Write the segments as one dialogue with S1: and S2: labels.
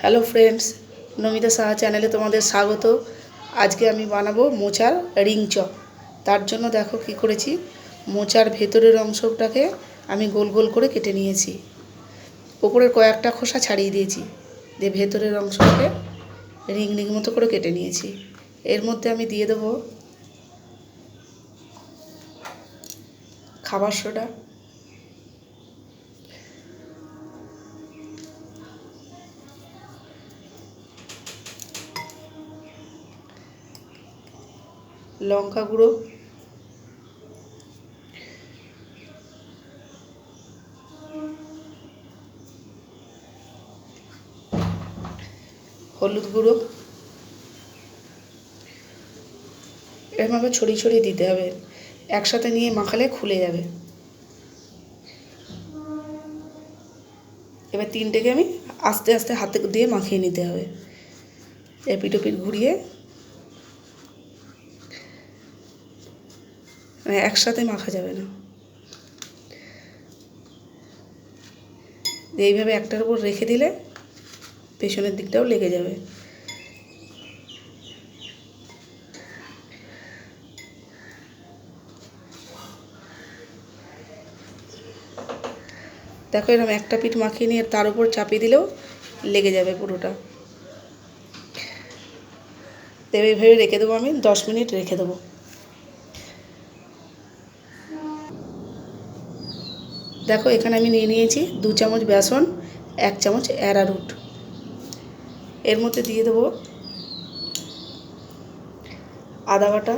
S1: Hello friends, Namita Saha চ্যানেলে তোমাদের স্বাগত। আজকে আমি বানাবো মোচার রিং চপ। তার জন্য দেখো কি করেছি। মোচার ভেতরের অংশটাকে আমি গোল গোল করে কেটে নিয়েছি। ওপরের কয়েকটা খোসা ছাড়িয়ে দিয়েছি, দিয়ে ভেতরের অংশটাকে রিং রিং মতো করে কেটে নিয়েছি। এর মধ্যে আমি দিয়ে দেবো খাবার সোডা, লঙ্কা গুঁড়ো, হলুদ গুঁড়ো। এভাবে ছড়িয়ে ছড়িয়ে দিতে হবে, একসাথে নিয়ে মাখালে খুলে যাবে। এবার তিনটেকে আমি আস্তে আস্তে হাতে দিয়ে মাখিয়ে নিতে হবে, এপিট ওপিট ঘুরিয়ে, মানে একসাথে মাখা যাবে না। এইভাবে একটার উপর রেখে দিলে পেছনের দিকটাও লেগে যাবে। দেখো এরকম একটা পিঠ মাখিয়ে নিয়ে তার উপর চাপিয়ে দিলেও লেগে যাবে পুরোটা। তবে এইভাবে রেখে দেবো, আমি 10 মিনিট রেখে দেবো। দেখো এখানে আমি নিয়ে নিয়েছি 2 চামচ বেসন, 1 চামচ অ্যারারুট। এর মধ্যে দিয়ে দেবো আদা বাটা,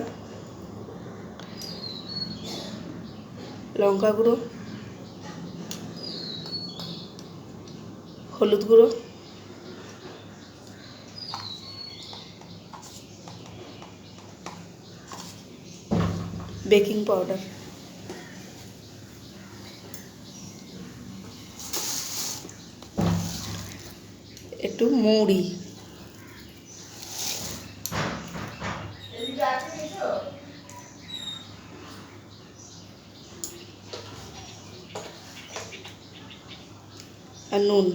S1: লঙ্কা গুঁড়ো, হলুদ গুঁড়ো, বেকিং পাউডার, একটু মৌরি, আর নুন।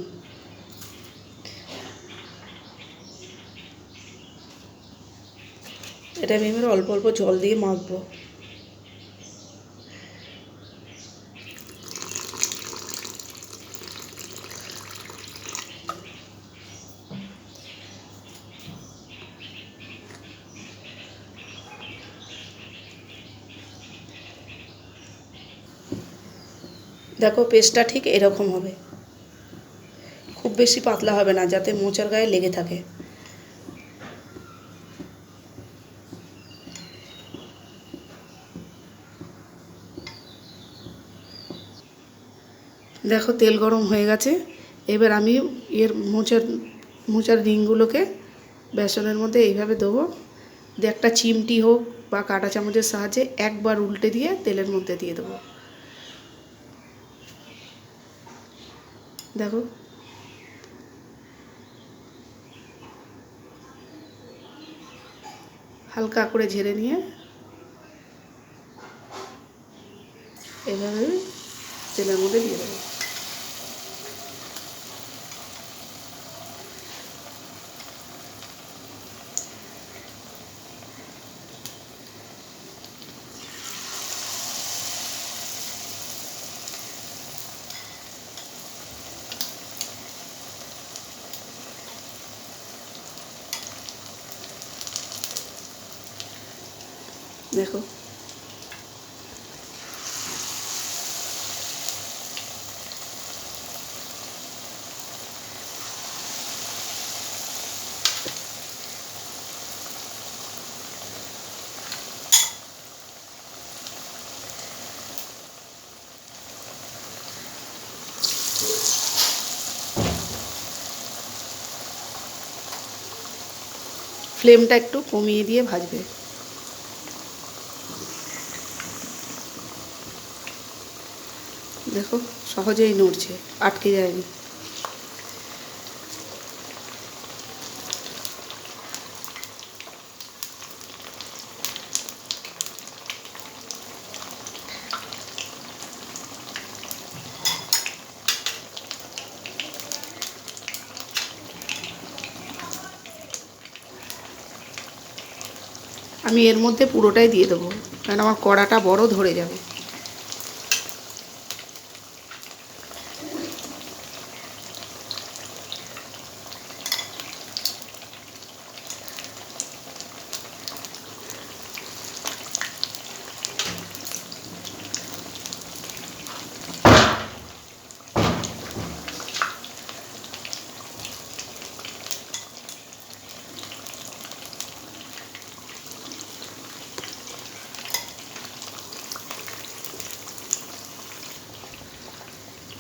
S1: এটা আমি এবার অল্প অল্প জল দিয়ে মাখবো। দেখো পেস্টটা ঠিক এরকম হবে, খুব বেশি পাতলা হবে না, যাতে মোচার গায়ে লেগে থাকে। দেখো তেল গরম হয়ে গেছে। এবার আমি মোচার রিংগুলোকে বেসনের মধ্যে এইভাবে দেবো, দিয়ে একটা চিমটি হোক বা কাঁটা চামচের সাহায্যে একবার উল্টে দিয়ে তেলের মধ্যে দিয়ে দেবো। দেখো হালকা করে ঝেড়ে নিয়ে এভাবে তেলের মধ্যে দিয়ে দেবো। দেখো ফ্লেমটা একটু কমিয়ে দিয়ে ভাজবে। দেখো সহজেই নড়ছে, আটকে যায়নি। আমি এর মধ্যে পুরোটাই দিয়ে দেবো, কারণ আমার কড়াটা বড় ধরে যাবে।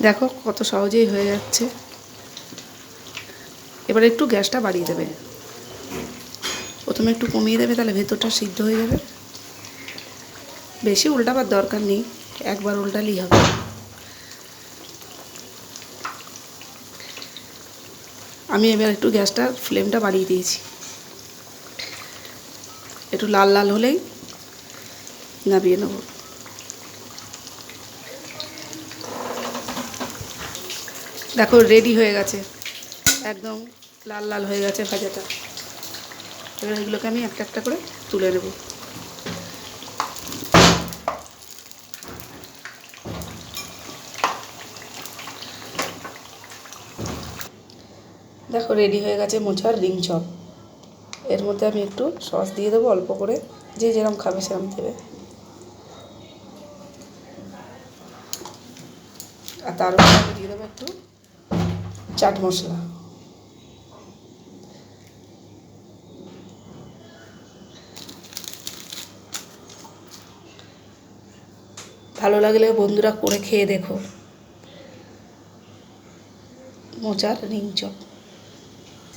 S1: দেখো কত সহজেই হয়ে যাচ্ছে। এবার একটু গ্যাসটা বাড়িয়ে দেবে, প্রথমে একটু কমিয়ে দেবে, তাহলে ভেতরটা সিদ্ধ হয়ে যাবে। বেশি উল্টাবার দরকার নেই, একবার উল্টালেই হবে। আমি এবার একটু গ্যাসটার ফ্লেমটা বাড়িয়ে দিয়েছি, একটু লাল লাল হলেই নামিয়ে নেব। দেখো রেডি হয়ে গেছে, একদম লাল লাল হয়ে গেছে ভাজাটা। এবার এগুলোকে আমি একটা একটা করে তুলে নেব। দেখো রেডি হয়ে গেছে মোচার রিং চপ। এর মধ্যে আমি একটু সস দিয়ে দেবো অল্প করে, যে যেরকম খাবে সেরকম দেবে। আর তার উপরে আমি দিয়ে দেবো একটু চাট মশলা। ভালো লাগলে বন্ধুরা করে খেয়ে দেখো মোচার রিং চপ।